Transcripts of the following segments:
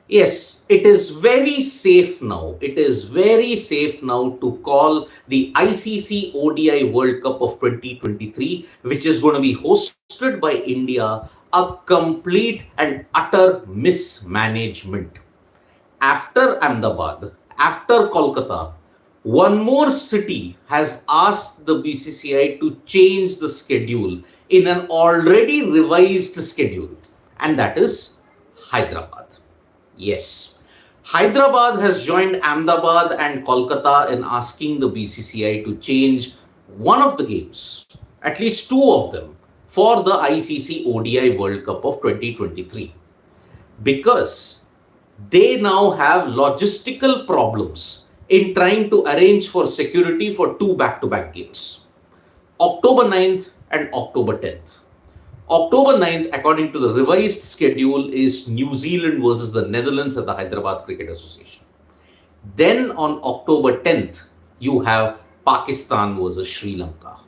Yes, it is very safe now. It is very safe now to call the ICC ODI World Cup of 2023, which is going to be hosted by India, a complete and utter mismanagement. After Ahmedabad, after Kolkata, one more city has asked the BCCI to change the schedule in an already revised schedule, and that is Hyderabad. Yes. Hyderabad has joined Ahmedabad and Kolkata in asking the BCCI to change one of the games, at least two of them, for the ICC ODI World Cup of 2023, because they now have logistical problems in trying to arrange for security for two back-to-back games, October 9th and October 10th. October 9th, according to the revised schedule, is New Zealand versus the Netherlands at the Hyderabad Cricket Association. Then on October 10th, you have Pakistan versus Sri Lanka.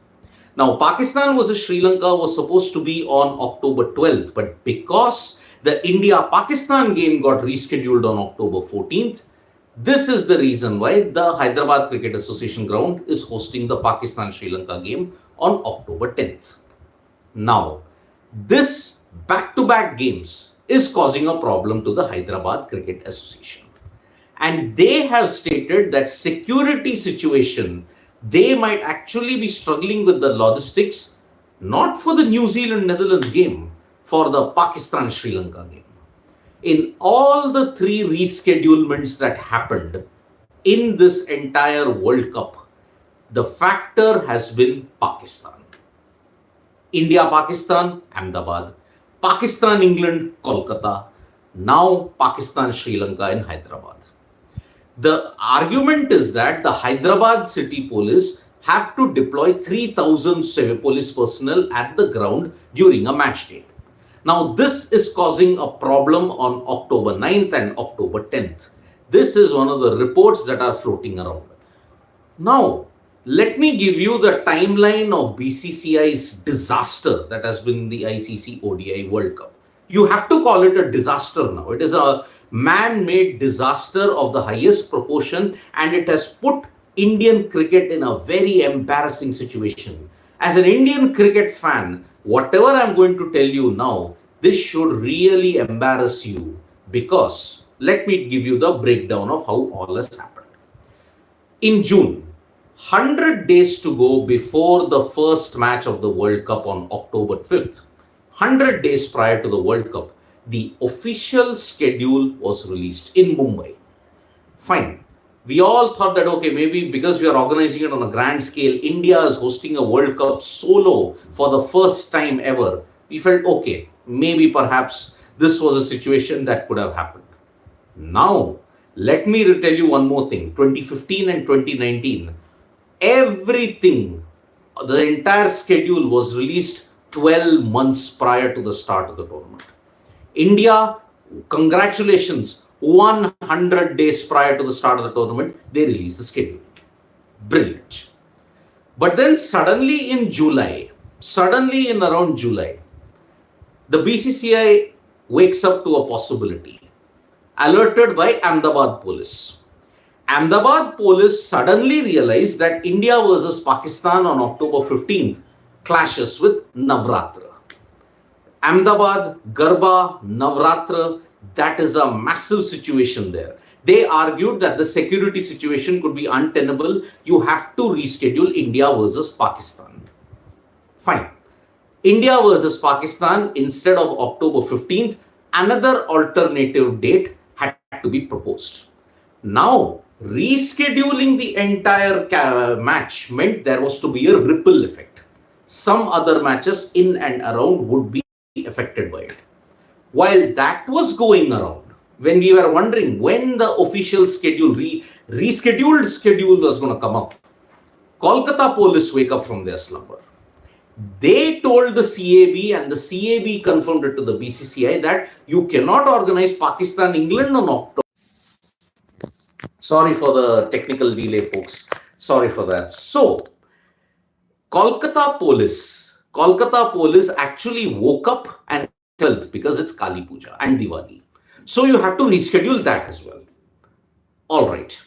Now, Pakistan versus Sri Lanka was supposed to be on October 12th, but because the India-Pakistan game got rescheduled on October 14th, this is the reason why the Hyderabad Cricket Association ground is hosting the Pakistan-Sri Lanka game on October 10th. Now, this back-to-back games is causing a problem to the Hyderabad Cricket Association. And they have stated that security situation, they might actually be struggling with the logistics, not for the New Zealand-Netherlands game, for the Pakistan-Sri Lanka game. In all the three reschedulements that happened in this entire World Cup, the factor has been Pakistan. India-Pakistan, Ahmedabad. Pakistan-England, Kolkata. Now Pakistan-Sri Lanka in Hyderabad. The argument is that the Hyderabad city police have to deploy 3,000 police personnel at the ground during a match day. Now, this is causing a problem on October 9th and October 10th. This is one of the reports that are floating around. Now, let me give you the timeline of BCCI's disaster that has been the ICC ODI World Cup. You have to call it a disaster now. It is a man-made disaster of the highest proportion, and it has put Indian cricket in a very embarrassing situation. As an Indian cricket fan, whatever I'm going to tell you now, this should really embarrass you, because let me give you the breakdown of how all has happened. In June, 100 days to go before the first match of the World Cup on October 5th, 100 days prior to the World Cup, the official schedule was released in Mumbai. Fine. We all thought that, okay, maybe because we are organizing it on a grand scale, India is hosting a World Cup solo for the first time ever. We felt, okay, maybe perhaps this was a situation that could have happened. Now, let me tell you one more thing. 2015 and 2019, everything, the entire schedule was released 12 months prior to the start of the tournament. India, congratulations, 100 days prior to the start of the tournament, they released the schedule. Brilliant. But then suddenly in around July, the BCCI wakes up to a possibility, alerted by Ahmedabad police. Ahmedabad police suddenly realized that India versus Pakistan on October 15th clashes with Navratra. Ahmedabad, Garba, Navratra, that is a massive situation there. They argued that the security situation could be untenable. You have to reschedule India versus Pakistan. Fine. India versus Pakistan, instead of October 15th, another alternative date had to be proposed. Now, rescheduling the entire match meant there was to be a ripple effect. Some other matches in and around would be affected by it. While that was going around, when we were wondering when the official schedule, rescheduled schedule was going to come up, Kolkata police wake up from their slumber. They told the CAB, and the CAB confirmed it to the BCCI, that you cannot organize Pakistan-England on October. Sorry for the technical delay, folks. Sorry for that. So, Kolkata police actually woke up and felt, because it's Kali Puja and Diwali. So you have to reschedule that as well. All right.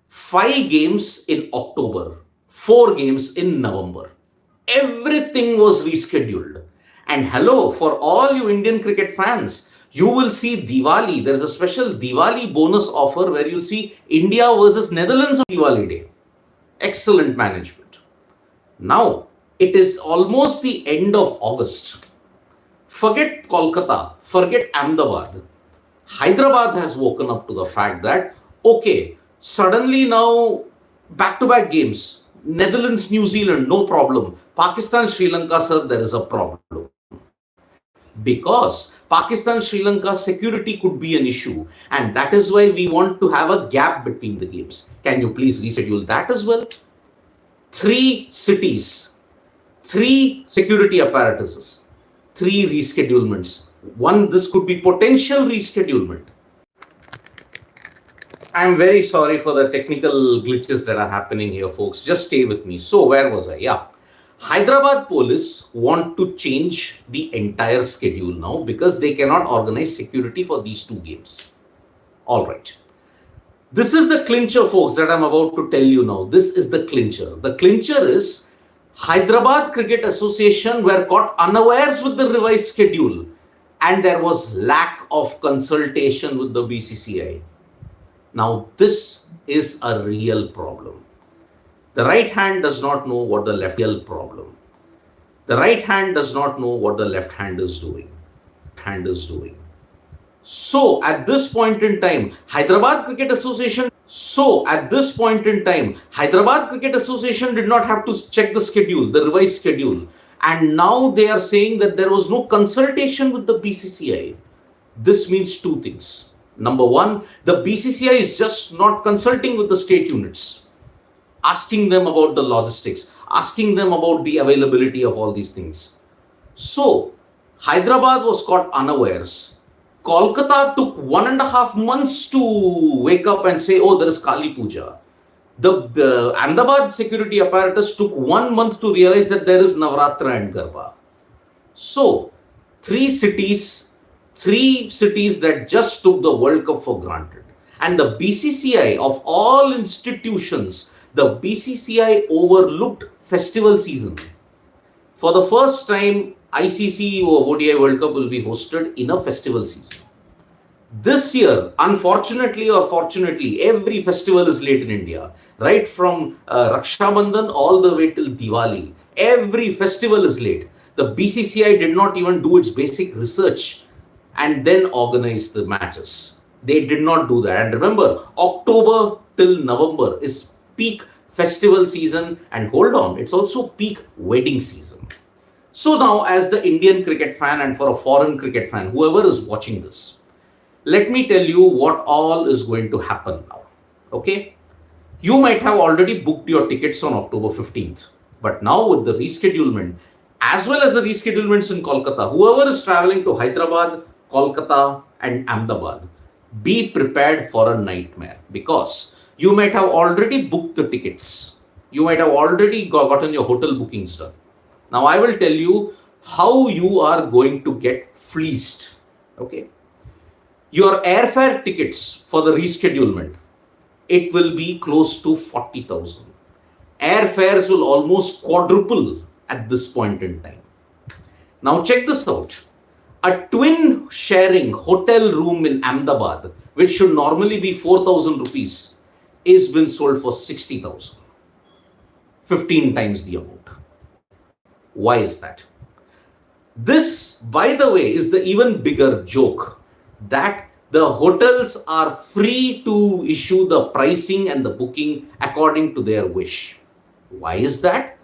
5 games in October, 4 games in November. Everything was rescheduled. And hello, for all you Indian cricket fans, you will see Diwali. There is a special Diwali bonus offer where you'll see India versus Netherlands on Diwali day. Excellent management. Now, it is almost the end of August. Forget Kolkata, forget Ahmedabad. Hyderabad has woken up to the fact that, okay, suddenly now back to back games, Netherlands, New Zealand, no problem. Pakistan, Sri Lanka, sir, there is a problem. Because Pakistan, Sri Lanka security could be an issue. And that is why we want to have a gap between the games. Can you please reschedule that as well? 3 cities, 3 security apparatuses, 3 reschedulments. One, this could be potential reschedulement. I'm very sorry for the technical glitches that are happening here, folks. Just stay with me. So, where was I? Yeah. Hyderabad police want to change the entire schedule now because they cannot organize security for these 2 games. All right. This is the clincher, folks, that I'm about to tell you now. This is the clincher. The clincher is Hyderabad Cricket Association were caught unawares with the revised schedule, and there was lack of consultation with the BCCI. Now, this is a real problem. The right hand does not know what the left problem. The right hand does not know what the left hand is doing. So, at this point in time, Hyderabad Cricket Association did not have to check the schedule, the revised schedule. And now they are saying that there was no consultation with the BCCI. This means 2 things. Number one, the BCCI is just not consulting with the state units, asking them about the logistics, asking them about the availability of all these things. So, Hyderabad was caught unawares. Kolkata took 1.5 months to wake up and say, oh, there is Kali Puja. The Ahmedabad security apparatus took 1 month to realize that there is Navratra and Garba. So, 3 cities that just took the World Cup for granted. And the BCCI, of all institutions, the BCCI overlooked festival season. For the first time, ICC or ODI World Cup will be hosted in a festival season. This year, unfortunately or fortunately, every festival is late in India. Right from Raksha Bandhan all the way till Diwali. Every festival is late. The BCCI did not even do its basic research and then organize the matches. They did not do that. And remember, October till November is peak festival season, and hold on, it's also peak wedding season. So now, as the Indian cricket fan and for a foreign cricket fan, whoever is watching this, let me tell you what all is going to happen now. Okay? You might have already booked your tickets on October 15th. But now with the reschedulement, as well as the reschedulments in Kolkata, whoever is traveling to Hyderabad, Kolkata and Ahmedabad, be prepared for a nightmare, because you might have already booked the tickets. You might have already gotten your hotel bookings done. Now I will tell you how you are going to get fleeced. Okay? Your airfare tickets for the reschedulement, it will be close to 40,000. Airfares will almost quadruple at this point in time. Now check this out. A twin sharing hotel room in Ahmedabad, which should normally be 4,000 rupees, is been sold for 60,000. 15 times the amount. Why is that? This, by the way, is the even bigger joke, that the hotels are free to issue the pricing and the booking according to their wish. Why is that?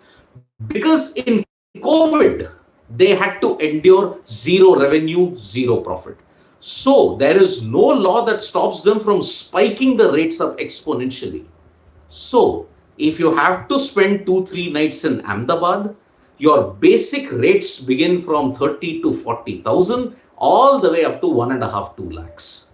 Because in COVID, they had to endure zero revenue, zero profit. So there is no law that stops them from spiking the rates up exponentially. So if you have to spend 2-3 nights in Ahmedabad, your basic rates begin from 30 to 40,000 all the way up to 1.5-2 lakhs.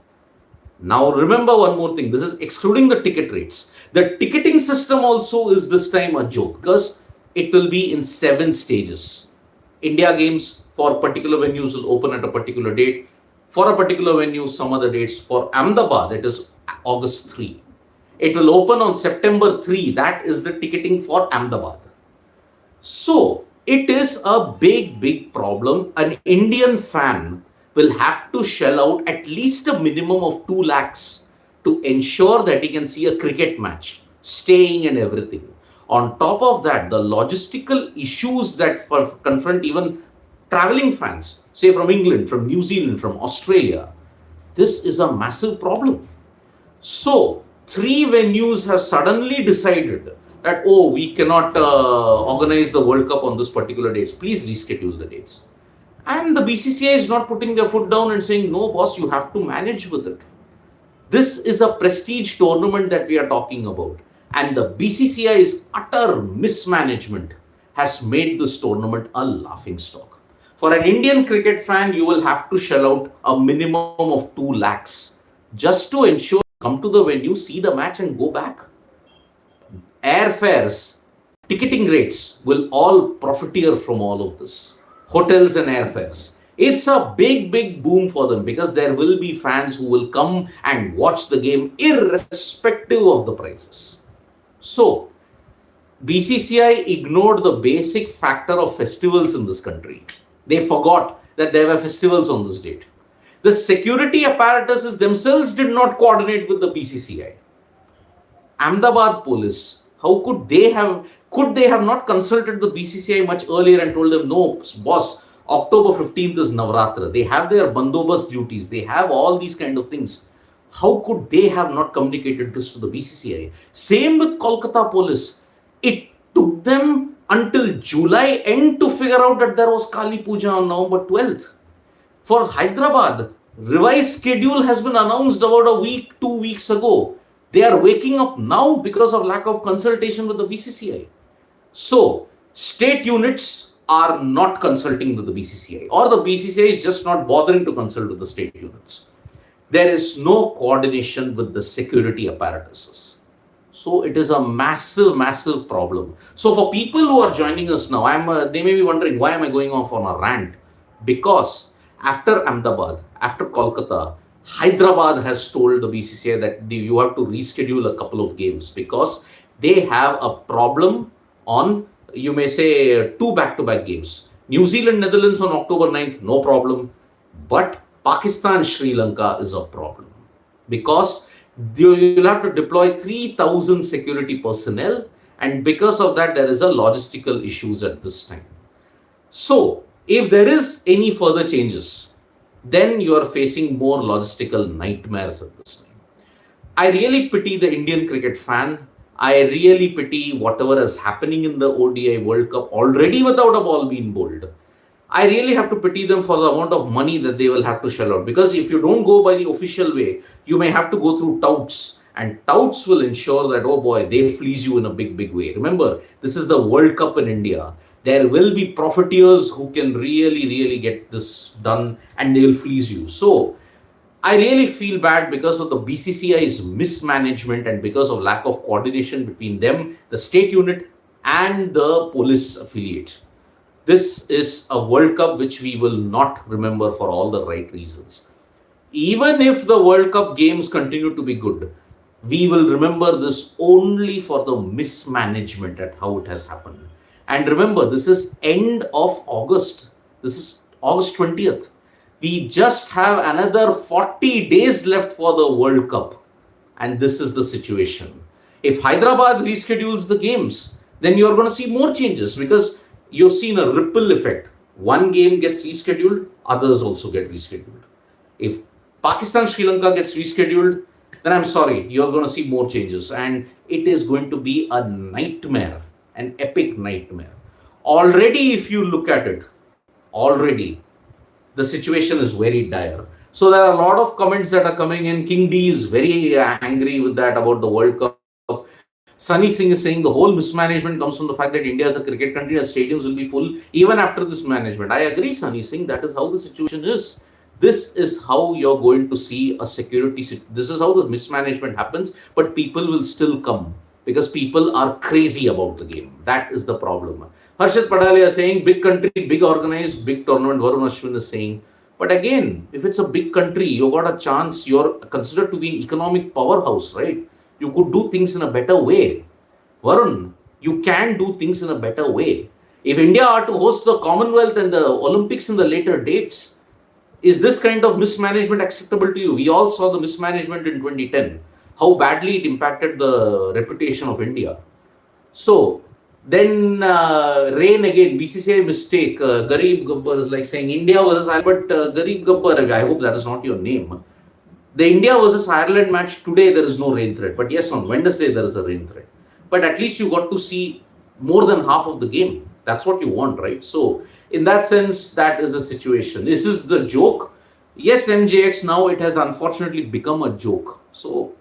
Now remember one more thing, this is excluding the ticket rates. The ticketing system also is this time a joke, because it will be in 7 stages. India games for particular venues will open at a particular date. For a particular venue, some other dates. For Ahmedabad, it is August 3. It will open on September 3. That is the ticketing for Ahmedabad. So it is a big, big problem. An Indian fan will have to shell out at least a minimum of 2 lakhs to ensure that he can see a cricket match, staying and everything. On top of that, the logistical issues that confront even traveling fans, say from England, from New Zealand, from Australia, this is a massive problem. So, 3 venues have suddenly decided that, oh, we cannot organize the World Cup on this particular dates. Please reschedule the dates. And the BCCI is not putting their foot down and saying, no, boss, you have to manage with it. This is a prestige tournament that we are talking about. And the BCCI's utter mismanagement has made this tournament a laughing stock. For an Indian cricket fan, you will have to shell out a minimum of 2 lakhs just to ensure come to the venue, see the match and go back. Airfares, ticketing rates will all profiteer from all of this. Hotels and airfares. It's a big, big boom for them because there will be fans who will come and watch the game irrespective of the prices. So, BCCI ignored the basic factor of festivals in this country. They forgot that there were festivals on this date. The security apparatuses themselves did not coordinate with the BCCI. Ahmedabad police, how could they have not consulted the BCCI much earlier and told them, no, boss, October 15th is Navratra. They have their bandobast duties. They have all these kind of things. How could they have not communicated this to the BCCI? Same with Kolkata police. It took them until July end to figure out that there was Kali Puja on November 12th. For Hyderabad, revised schedule has been announced about a week, 2 weeks ago. They are waking up now because of lack of consultation with the BCCI. So, state units are not consulting with the BCCI, or the BCCI is just not bothering to consult with the state units. There is no coordination with the security apparatuses. So it is a massive, massive problem. So for people who are joining us now, they may be wondering, why am I going off on a rant? Because after Ahmedabad, after Kolkata, Hyderabad has told the BCCI that you have to reschedule a couple of games because they have a problem on, you may say, 2 back-to-back games. New Zealand, Netherlands on October 9th, no problem. But Pakistan, Sri Lanka is a problem because you'll have to deploy 3,000 security personnel, and because of that, there is a logistical issues at this time. So, if there is any further changes, then you are facing more logistical nightmares at this time. I really pity the Indian cricket fan. I really pity whatever is happening in the ODI World Cup already without a ball being bowled. I really have to pity them for the amount of money that they will have to shell out. Because if you don't go by the official way, you may have to go through touts. And touts will ensure that, oh boy, they fleece you in a big, big way. Remember, this is the World Cup in India. There will be profiteers who can really, really get this done and they will fleece you. So, I really feel bad because of the BCCI's mismanagement and because of lack of coordination between them, the state unit and the police affiliate. This is a World Cup which we will not remember for all the right reasons. Even if the World Cup games continue to be good, we will remember this only for the mismanagement at how it has happened. And remember, this is end of August. This is August 20th. We just have another 40 days left for the World Cup. And this is the situation. If Hyderabad reschedules the games, then you're going to see more changes because you've seen a ripple effect. One game gets rescheduled, others also get rescheduled. If Pakistan, Sri Lanka gets rescheduled, then I'm sorry, you're going to see more changes. And it is going to be a nightmare, an epic nightmare. Already, if you look at it, already, the situation is very dire. So there are a lot of comments that are coming in. King D is very angry with that about the World Cup. Sunny Singh is saying the whole mismanagement comes from the fact that India is a cricket country and stadiums will be full even after this management. I agree, Sunny Singh. That is how the situation is. This is how you're going to see a security. This is how the mismanagement happens, but people will still come because people are crazy about the game. That is the problem. Harshit Padalia is saying big country, big organized, big tournament. Varun Ashwin is saying, But again, if it's a big country, you got a chance, you're considered to be an economic powerhouse, right? You could do things in a better way. Varun, you can do things in a better way. If India are to host the Commonwealth and the Olympics in the later dates, is this kind of mismanagement acceptable to you? We all saw the mismanagement in 2010, how badly it impacted the reputation of India. So then rain again, BCCI mistake. Garib Gabbar is like saying India versus Ireland, but Garib Gabbar, I hope that is not your name. The India versus Ireland match today, there is no rain threat. But yes, on Wednesday, there is a rain threat. But at least you got to see more than half of the game. That's what you want, right? So, in that sense, that is the situation. This is the joke. Yes, MJX, now it has unfortunately become a joke. So,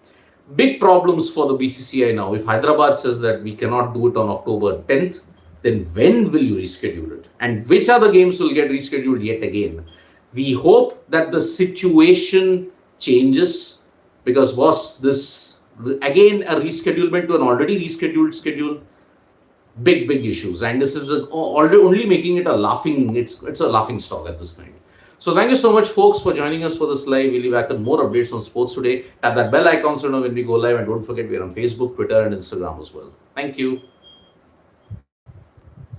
big problems for the BCCI now. If Hyderabad says that we cannot do it on October 10th, then when will you reschedule it? And which other games will get rescheduled yet again? We hope that the situation changes, because was this again a reschedulement to an already rescheduled schedule? Big issues, and this is only making it a laughing. It's a laughing stock at this time. So thank you so much, folks, for joining us for this live. We'll be back with more updates on sports today. Tap that bell icon so you know when we go live, and don't forget we're on Facebook, Twitter, and Instagram as well. Thank you.